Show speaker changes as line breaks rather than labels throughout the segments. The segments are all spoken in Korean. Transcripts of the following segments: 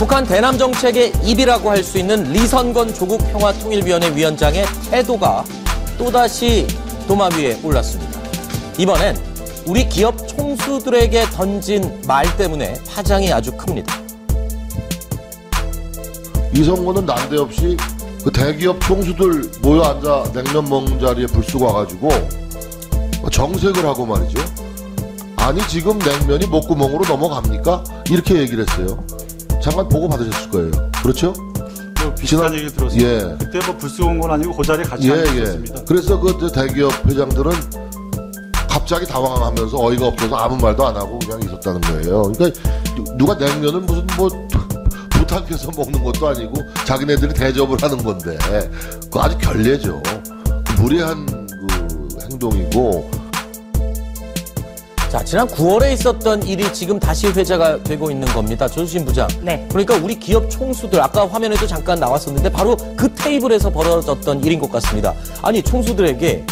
북한 대남 정책의 입이라고 할 수 있는 리선건 조국 평화통일위원회 위원장의 태도가 또다시 도마 위에 올랐습니다. 이번엔 우리 기업 총수들에게 던진 말 때문에 파장이 아주 큽니다.
이선건은 난데없이 그 대기업 총수들 모여 앉아 냉면 먹는 자리에 불쑥 와가지고 정색을 하고 말이죠. 아니 지금 냉면이 목구멍으로 넘어갑니까? 이렇게 얘기를 했어요. 잠깐 보고 받으셨을 거예요. 그렇죠?
비슷한 얘기 들었습니다.
예.
그때 뭐 불쑥 온 건 아니고 그 자리에 같이 앉았습니다.
그래서 그 대기업 회장들은 갑자기 당황하면서 어이가 없어서 아무 말도 안 하고 그냥 있었다는 거예요. 그러니까 누가 냉면을 무슨 뭐 부탁해서 먹는 것도 아니고 자기네들이 대접을 하는 건데 그거 아주 결례죠. 무례한 그 행동이고.
자, 지난 9월에 있었던 일이 지금 다시 회자가 되고 있는 겁니다. 조수진 부장.
네.
그러니까 우리 기업 총수들, 아까 화면에도 잠깐 나왔었는데 바로 그 테이블에서 벌어졌던 일인 것 같습니다. 아니, 총수들에게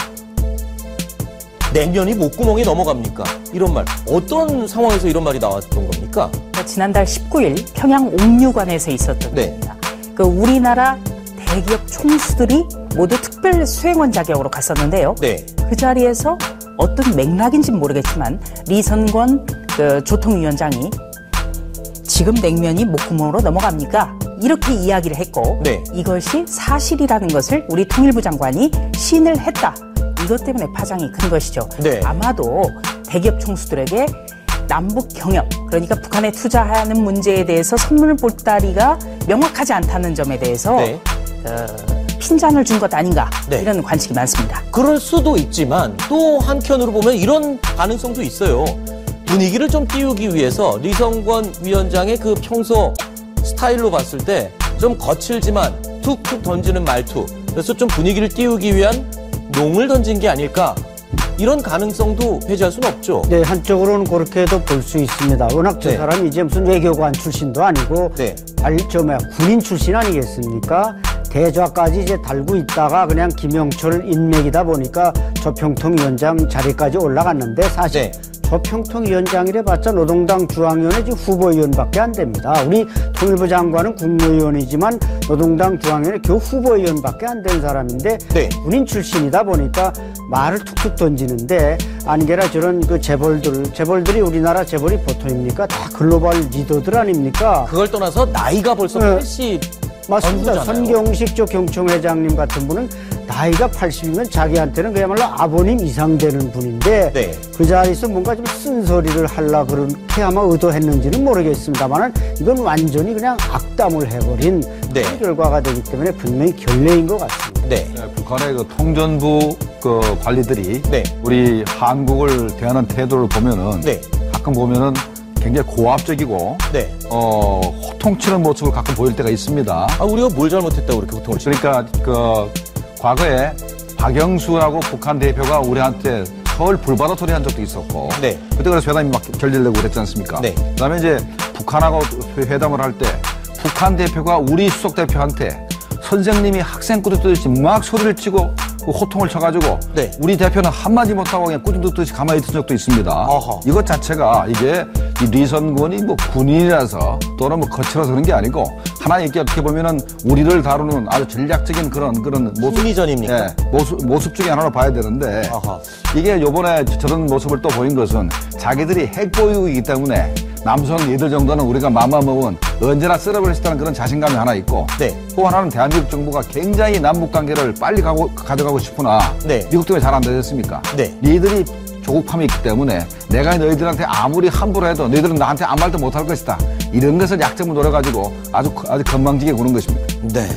냉면이 목구멍에 넘어갑니까? 이런 말. 어떤 상황에서 이런 말이 나왔던 겁니까?
지난달 19일 평양 옥류관에서 있었던 일입니다. 그 우리나라 대기업 총수들이 모두 특별 수행원 자격으로 갔었는데요.
네.
그 자리에서 어떤 맥락인지는 모르겠지만 리선건 그 조통위원장이 지금 냉면이 목구멍으로 넘어갑니까? 이렇게 이야기를 했고
네.
이것이 사실이라는 것을 우리 통일부 장관이 시인을 했다. 이것 때문에 파장이 큰 것이죠.
네.
아마도 대기업 총수들에게 남북 경협, 그러니까 북한에 투자하는 문제에 대해서 선물 보따리가 명확하지 않다는 점에 대해서
네.
핀잔을 준 것 아닌가
네.
이런 관측이 많습니다.
그럴 수도 있지만 또 한편으로 보면 이런 가능성도 있어요. 분위기를 좀 띄우기 위해서 리선건 위원장의 그 평소 스타일로 봤을 때 좀 거칠지만 툭툭 던지는 말투. 그래서 좀 분위기를 띄우기 위한 농을 던진 게 아닐까. 이런 가능성도 배제할 수는 없죠.
네, 한쪽으로는 그렇게도 볼 수 있습니다. 워낙 저
네.
사람이 이제 무슨 외교관 출신도 아니고
네.
군인 출신 아니겠습니까? 대좌까지 이제 달고 있다가 그냥 김영철 인맥이다 보니까 조평통위원장 자리까지 올라갔는데 사실
네.
조평통위원장이래 봤자 노동당 중앙위원회 후보위원밖에 안 됩니다. 우리 통일부 장관은 국무위원이지만 노동당 중앙위원회 겨우 후보위원밖에 안 된 사람인데
네.
군인 출신이다 보니까 말을 툭툭 던지는데 아니게라 저런 그 재벌들이 우리나라 재벌이 보통입니까? 다 글로벌 리더들 아닙니까?
그걸 떠나서 나이가 벌써
네.
80
맞습니다.
전후잖아요.
선경식 저 경총회장님 같은 분은 나이가 80이면 자기한테는 그야말로 아버님 이상 되는 분인데
네.
그 자리에서 뭔가 좀 쓴소리를 하려 그렇게 아마 의도했는지는 모르겠습니다만 이건 완전히 그냥 악담을 해버린
네.
그런 결과가 되기 때문에 분명히 결례인 것 같습니다.
네.
네, 북한의 그 통전부 그 관리들이
네.
우리 한국을 대하는 태도를 보면은
네.
가끔 보면은 굉장히 고압적이고
네.
호통치는 모습을 가끔 보일 때가 있습니다.
아, 우리가 뭘 잘못했다고 그렇게 호통을 치죠?
그러니까 그 과거에 박영수라고 북한 대표가 우리한테 서울 불바다 소리 한 적도 있었고
네.
그때 그래서 회담이 막 결렬되고 그랬지 않습니까?
네.
그다음에 이제 북한하고 회담을 할 때 북한 대표가 우리 수석 대표한테 선생님이 학생 꾸짖듯이 막 소리를 치고 그 호통을 쳐가지고
네.
우리 대표는 한마디 못하고 그냥 꾸짖듯이 가만히 있던 적도 있습니다.
어허.
이것 자체가 이게 이 리선건이 뭐 군인이라서 또는 뭐 거칠어서 그런 게 아니고 하나 이렇게 어떻게 보면은 우리를 다루는 아주 전략적인 그런 모습.
심리전입니까?
네, 모습 중에 하나로 봐야 되는데
아하.
이게 요번에 저런 모습을 또 보인 것은 자기들이 핵보유이기 때문에 남성 얘들 정도는 우리가 맘먹으면 언제나 쓸어버릴 수 있다는 그런 자신감이 하나 있고
네.
또 하나는 대한민국 정부가 굉장히 남북관계를 빨리 가져가고 싶으나
네.
미국 때문에 잘 안 되겠습니까?
네.
니들이 조국함이 있기 때문에 내가 너희들한테 아무리 함부로 해도 너희들은 나한테 아무 말도 못할 것이다. 이런 것을 약점을 노려가지고 아주 건방지게 구는 것입니다.
네.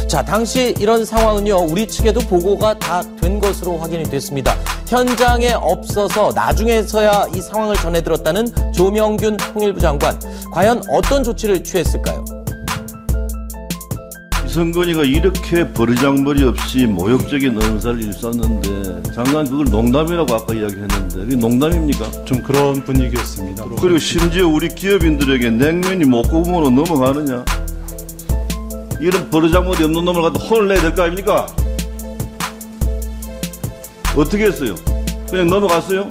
자, 당시 이런 상황은요, 우리 측에도 보고가 다 된 것으로 확인이 됐습니다. 현장에 없어서 나중에서야 이 상황을 전해 들었다는 조명균 통일부 장관. 과연 어떤 조치를 취했을까요?
이선건이가 이렇게 버리장머리 없이 모욕적인 언사를 일삼는데 장관 그걸 농담이라고 아까 이야기했는데 이게 농담입니까?
좀 그런 분위기였습니다.
그리고 심지어 우리 기업인들에게 냉면이 목구멍으로 넘어가느냐? 이런 버르장머리 없는 놈을 갖다 혼을 내야 될 거 아닙니까? 어떻게 했어요? 그냥 넘어갔어요?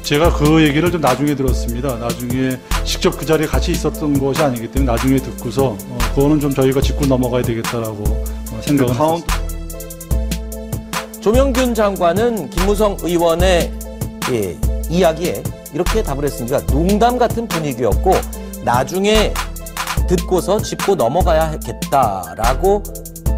제가 그 얘기를 좀 나중에 들었습니다. 나중에 직접 그 자리에 같이 있었던 것이 아니기 때문에 나중에 듣고서 그거는 좀 저희가 짚고 넘어가야 되겠다라고 생각을 했습니다.
조명균 장관은 김무성 의원의 이야기에 이렇게 답을 했습니다. 농담 같은 분위기였고 나중에 듣고서 짚고 넘어가야겠다라고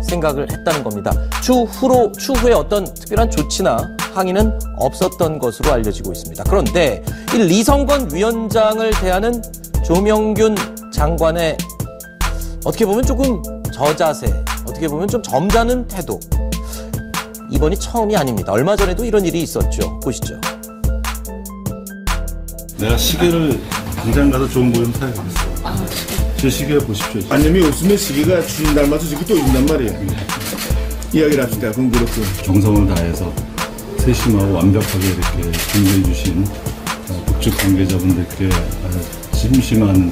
생각을 했다는 겁니다. 추후에 어떤 특별한 조치나 항의는 없었던 것으로 알려지고 있습니다. 그런데 이 리성건 위원장을 대하는 조명균 장관의 어떻게 보면 조금 저자세, 어떻게 보면 좀 점잖은 태도, 이번이 처음이 아닙니다. 얼마 전에도 이런 일이 있었죠. 보시죠.
내가 시계를 당장 가서 좋은 거 좀 사야겠어. 제 시계 보십시오.
아니면 웃으면 시계가 주인 닮아서 지금 또 있단 말이에요. 이야기를 합시다. 그럼 그렇고.
정성을 다해서 세심하고 완벽하게 이렇게 준비해 주신 북측 관계자분들께 심심한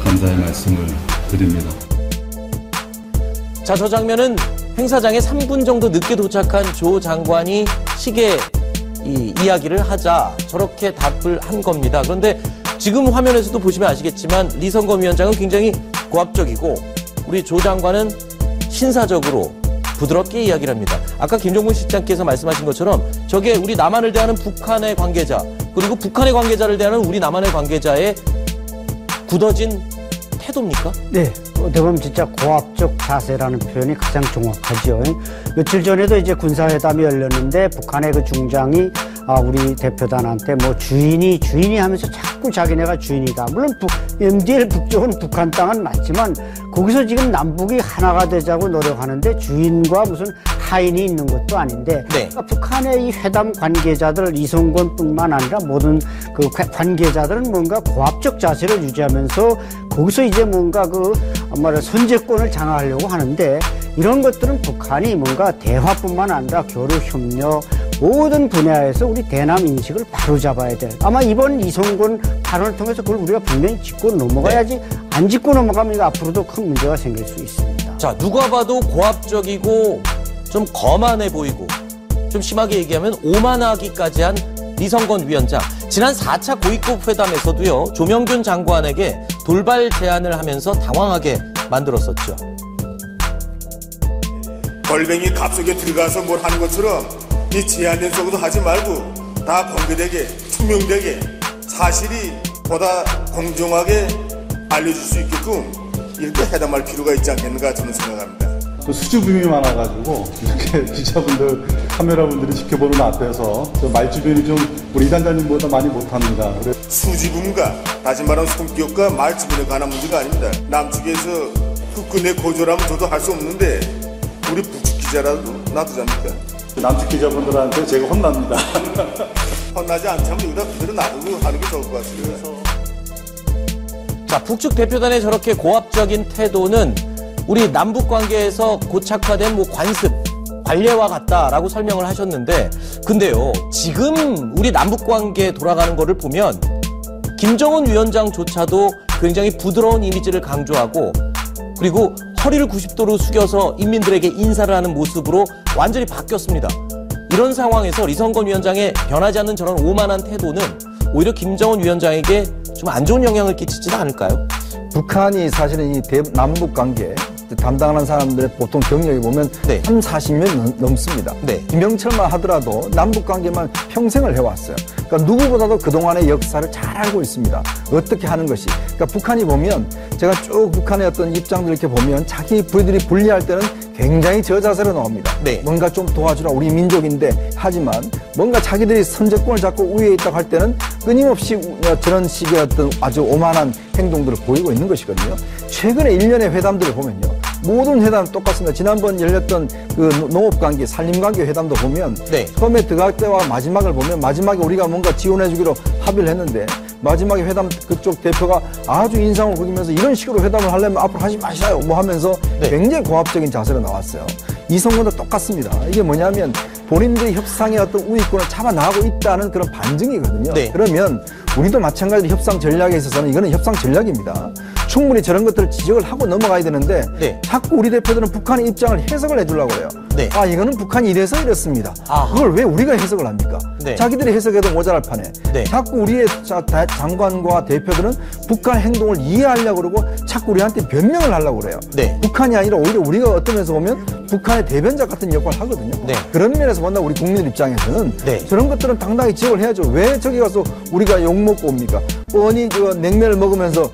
감사의 말씀을 드립니다.
자, 저 장면은 행사장에 3분 정도 늦게 도착한 조 장관이 시계 이야기를 하자 저렇게 답을 한 겁니다. 그런데 지금 화면에서도 보시면 아시겠지만 리성건 위원장은 굉장히 고압적이고 우리 조 장관은 신사적으로 부드럽게 이야기를 합니다. 아까 김종문 실장께서 말씀하신 것처럼 저게 우리 남한을 대하는 북한의 관계자, 그리고 북한의 관계자를 대하는 우리 남한의 관계자의 굳어진 태도입니까?
네, 어떻게 보면 진짜 고압적 자세라는 표현이 가장 정확하죠. 며칠 전에도 이제 군사회담이 열렸는데 북한의 그 중장이 우리 대표단한테 뭐 주인이 하면서 자꾸 자기네가 주인이다. 물론 MDL 북쪽은 북한 땅은 맞지만 거기서 지금 남북이 하나가 되자고 노력하는데 주인과 무슨 하인이 있는 것도 아닌데
네.
그러니까 북한의 이 회담 관계자들 이성건뿐만 아니라 모든 그 관계자들은 뭔가 고압적 자세를 유지하면서 거기서 이제 뭔가 선제권을 장악하려고 하는데 이런 것들은 북한이 뭔가 대화뿐만 아니라 교류 협력 모든 분야에서 우리 대남 인식을 바로잡아야 될. 아마 이번 이성건 발언을 통해서 그걸 우리가 분명히 짚고 넘어가야지 안 짚고 넘어가면 앞으로도 큰 문제가 생길 수 있습니다.
자, 누가 봐도 고압적이고 좀 거만해 보이고 좀 심하게 얘기하면 오만하기까지 한 리성건 위원장. 지난 4차 고위급 회담에서도요. 조명균 장관에게 돌발 제안을 하면서 당황하게 만들었었죠.
벌뱅이 갑속에 들어가서 뭘 하는 것처럼 이 제한된 속으로 하지 말고 다 공개되게 투명되게 사실이 보다 공정하게 알려줄 수 있게끔 이렇게 회담할 필요가 있지 않겠는가 저는 생각합니다.
수줍음이 많아가지고 이렇게 기자분들, 카메라분들이 지켜보는 앞에서 저 말주변이 좀 우리 단장님보다 많이 못합니다.
수줍음과 다시 말하면 성격과 말주변에 관한 문제가 아닙니다. 남측에서 후끈에 고조라면 저도 할 수 없는데 우리 북측 기자라도 놔두자니까.
남측 기자분들한테 제가 혼납니다.
혼나지 않자면 여기다 그대로 놔두고 하는 게 좋을 것 같습니다.
자, 북측 대표단의 저렇게 고압적인 태도는 우리 남북 관계에서 고착화된 관습, 관례와 같다라고 설명을 하셨는데, 근데요, 지금 우리 남북 관계 돌아가는 거를 보면 김정은 위원장조차도 굉장히 부드러운 이미지를 강조하고 그리고 허리를 90도로 숙여서 인민들에게 인사를 하는 모습으로 완전히 바뀌었습니다. 이런 상황에서 리성건 위원장의 변하지 않는 저런 오만한 태도는 오히려 김정은 위원장에게 좀 안 좋은 영향을 끼치지는 않을까요?
북한이 사실은 이 남북 관계 담당하는 사람들의 보통 경력이 보면
네.
30-40년 넘습니다.
네.
김영철만 하더라도 남북 관계만 평생을 해왔어요. 그러니까 누구보다도 그동안의 역사를 잘 알고 있습니다. 어떻게 하는 것이. 그러니까 북한이 보면 제가 쭉 북한의 어떤 입장들 이렇게 보면 자기 부리들이 불리할 때는 굉장히 저자세로 나옵니다.
네.
뭔가 좀 도와주라 우리 민족인데 하지만 뭔가 자기들이 선제권을 잡고 우위에 있다고 할 때는 끊임없이 저런 식의 어떤 아주 오만한 행동들을 보이고 있는 것이거든요. 최근에 일련의 회담들을 보면요. 모든 회담 똑같습니다. 지난번 열렸던 그 농업관계, 산림관계 회담도 보면
네.
처음에 들어갈 때와 마지막을 보면 마지막에 우리가 뭔가 지원해주기로 합의를 했는데 마지막에 회담 그쪽 대표가 아주 인상을 구기면서 이런 식으로 회담을 하려면 앞으로 하지 마셔요 뭐 하면서
네.
굉장히 고압적인 자세로 나왔어요. 이성건도 똑같습니다. 이게 뭐냐면 본인들이 협상의 어떤 우위권을 잡아나가고 있다는 그런 반증이거든요.
네.
그러면 우리도 마찬가지로 협상 전략에 있어서는 이거는 협상 전략입니다. 충분히 저런 것들을 지적을 하고 넘어가야 되는데
네.
자꾸 우리 대표들은 북한의 입장을 해석을 해주려고 그래요.
네.
아, 이거는 북한이 이래서 이렇습니다.
아하.
그걸 왜 우리가 해석을 합니까?
네.
자기들이 해석해도 모자랄 판에
네.
자꾸 우리의 장관과 대표들은 북한 행동을 이해하려고 그러고 자꾸 우리한테 변명을 하려고 그래요.
네. 북한이
아니라 오히려 우리가 어떤 면에서 보면 북한의 대변자 같은 역할을 하거든요.
네.
그런 면에서 본다 우리 국민들 입장에서는
네.
저런 것들은 당당히 지적을 해야죠. 왜 저기 가서 우리가 욕먹고 옵니까? 뻔히 저 냉면을 먹으면서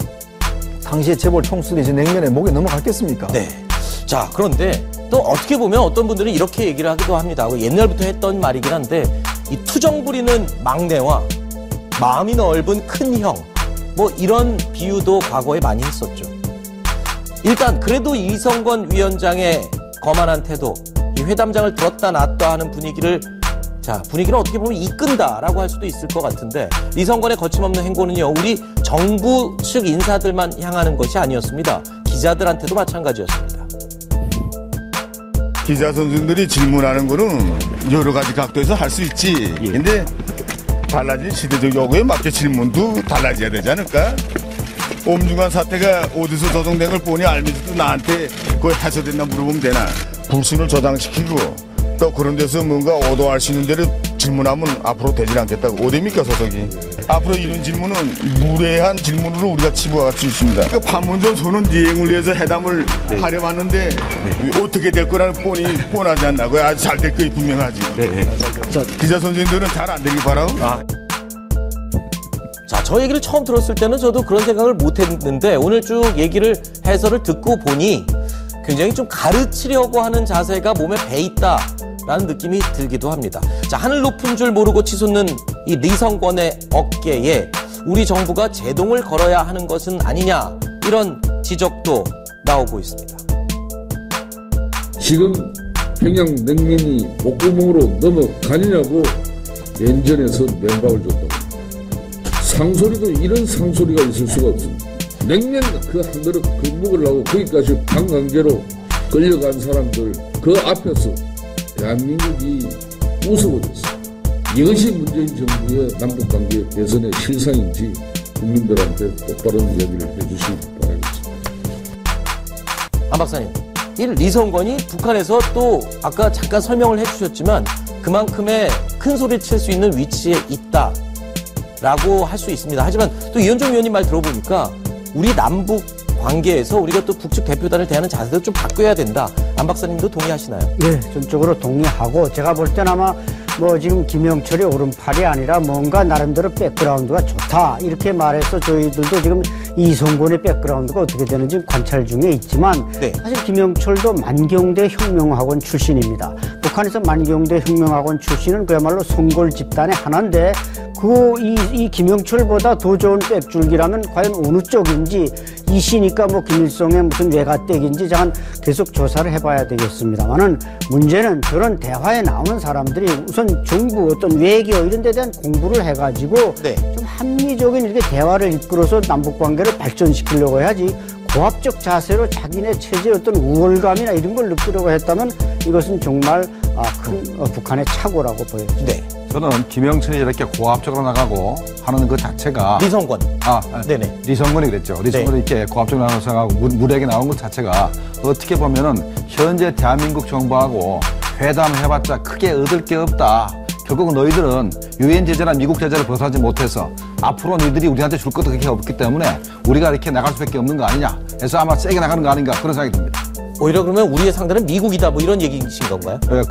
당시에 재벌 총수들이 이제 냉면에 목에 넘어갔겠습니까?
네. 자, 그런데 또 어떻게 보면 어떤 분들은 이렇게 얘기를 하기도 합니다. 옛날부터 했던 말이긴 한데 이 투정 부리는 막내와 마음이 넓은 큰 형, 뭐 이런 비유도 과거에 많이 했었죠. 일단 그래도 이성건 위원장의 거만한 태도, 이 회담장을 들었다 놨다 하는 분위기를 어떻게 보면 이끈다라고 할 수도 있을 것 같은데, 이성건의 거침없는 행보는요, 우리 정부 측 인사들만 향하는 것이 아니었습니다. 기자들한테도 마찬가지였습니다.
기자 선생들이 질문하는 거는 여러 가지 각도에서 할 수 있지. 근데 달라진 시대적 요구에 맞게 질문도 달라져야 되지 않을까? 옴중한 사태가 어디서 조성된 걸 보니 알면서도 나한테 그거 해소됐나 물어보면 되나? 불신을 저장시키고 또 그런 데서 뭔가 얻어할 수 있는 데를 질문하면 앞으로 되질 않겠다고. 어디입니까, 소속이? 앞으로 이런 질문은 무례한 질문으로 우리가 치부할 수 있습니다. 그 판문점 선언 이행을 위해서 회담을 하려 왔는데 어떻게 될 거라는 뻔하지 않나? 그 아주 잘 될 거이 분명하지. 자, 기자 선생님들은 잘 안 되길 바라오.
자, 저 얘기를 처음 들었을 때는 저도 그런 생각을 못 했는데 오늘 쭉 해설을 듣고 보니 굉장히 좀 가르치려고 하는 자세가 몸에 배 있다라는 느낌이 들기도 합니다. 자, 하늘 높은 줄 모르고 치솟는 이 리성권의 어깨에 우리 정부가 제동을 걸어야 하는 것은 아니냐, 이런 지적도 나오고 있습니다.
지금 평양 냉면이 목구멍으로 넘어가느냐고 연전에서 면박을 줬다고. 상소리도 이런 상소리가 있을 수가 없습니다. 냉면 그 한 그릇 그 먹으려고 거기까지 관광객로 끌려간 사람들 그 앞에서 대한민국이 웃어버렸어요. 이것이 문재인 정부의 남북관계 개선의 실상인지 국민들한테 똑바른 이야기를 해주시기 바라겠습니다.
안 박사님, 이 리성건이 북한에서 또 아까 잠깐 설명을 해주셨지만 그만큼의 큰 소리를 칠 수 있는 위치에 있다라고 할 수 있습니다. 하지만 또 이현종 위원님 말 들어보니까 우리 남북 관계에서 우리가 또 북측 대표단을 대하는 자세도 좀 바꿔야 된다. 안 박사님도 동의하시나요?
네, 전적으로 동의하고, 제가 볼 때는 아마 지금 김영철의 오른팔이 아니라 뭔가 나름대로 백그라운드가 좋다, 이렇게 말해서 저희들도 지금 이성곤의 백그라운드가 어떻게 되는지 관찰 중에 있지만,
네.
사실 김영철도 만경대 혁명학원 출신입니다. 북한에서 만경대 혁명학원 출신은 그야말로 송골 집단의 하나인데, 이 김영철보다 더 좋은 백줄기라면 과연 어느 쪽인지, 이시니까 김일성의 무슨 외가댁인지 잠깐 계속 조사를 해봐야 되겠습니다만은, 문제는 저런 대화에 나오는 사람들이 우선 정부 어떤 외교 이런 데 대한 공부를 해가지고
네.
좀 합리적인 이렇게 대화를 이끌어서 남북관계를 발전시키려고 해야지, 고압적 자세로 자기네 체제의 어떤 우월감이나 이런 걸 느끼려고 했다면 이것은 정말 큰 북한의 착오라고 보여집니다.
네.
저는 김영철이 이렇게 고압적으로 나가고 하는 것 자체가
리성건.
네네. 리성건이 그랬죠. 리성건이 이렇게 고압적으로 나가고 무리하게 나오는 것 자체가 어떻게 보면은 현재 대한민국 정부하고 회담해봤자 크게 얻을 게 없다. 결국 너희들은 유엔 제재나 미국 제재를 벗어나지 못해서 앞으로 너희들이 우리한테 줄 것도 그렇게 없기 때문에 우리가 이렇게 나갈 수밖에 없는 거 아니냐. 해서 아마 세게 나가는 거 아닌가 그런 생각이 듭니다.
오히려 그러면 우리의 상대는 미국이다, 뭐 이런 얘기이신 건가요?
네,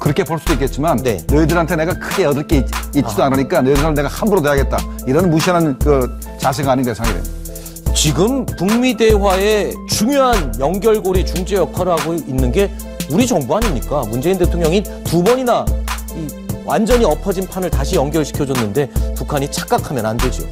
그렇게 볼 수도 있겠지만
네.
너희들한테 내가 크게 얻을 게 있지도 않으니까 너희들한테 내가 함부로 대하겠다. 이런 무시하는 그 자세가 아닌가 생각이 됩니다.
지금 북미 대화의 중요한 연결고리 중재 역할을 하고 있는 게 우리 정부 아닙니까? 문재인 대통령이 2번이나 완전히 엎어진 판을 다시 연결시켜줬는데 북한이 착각하면 안 되죠.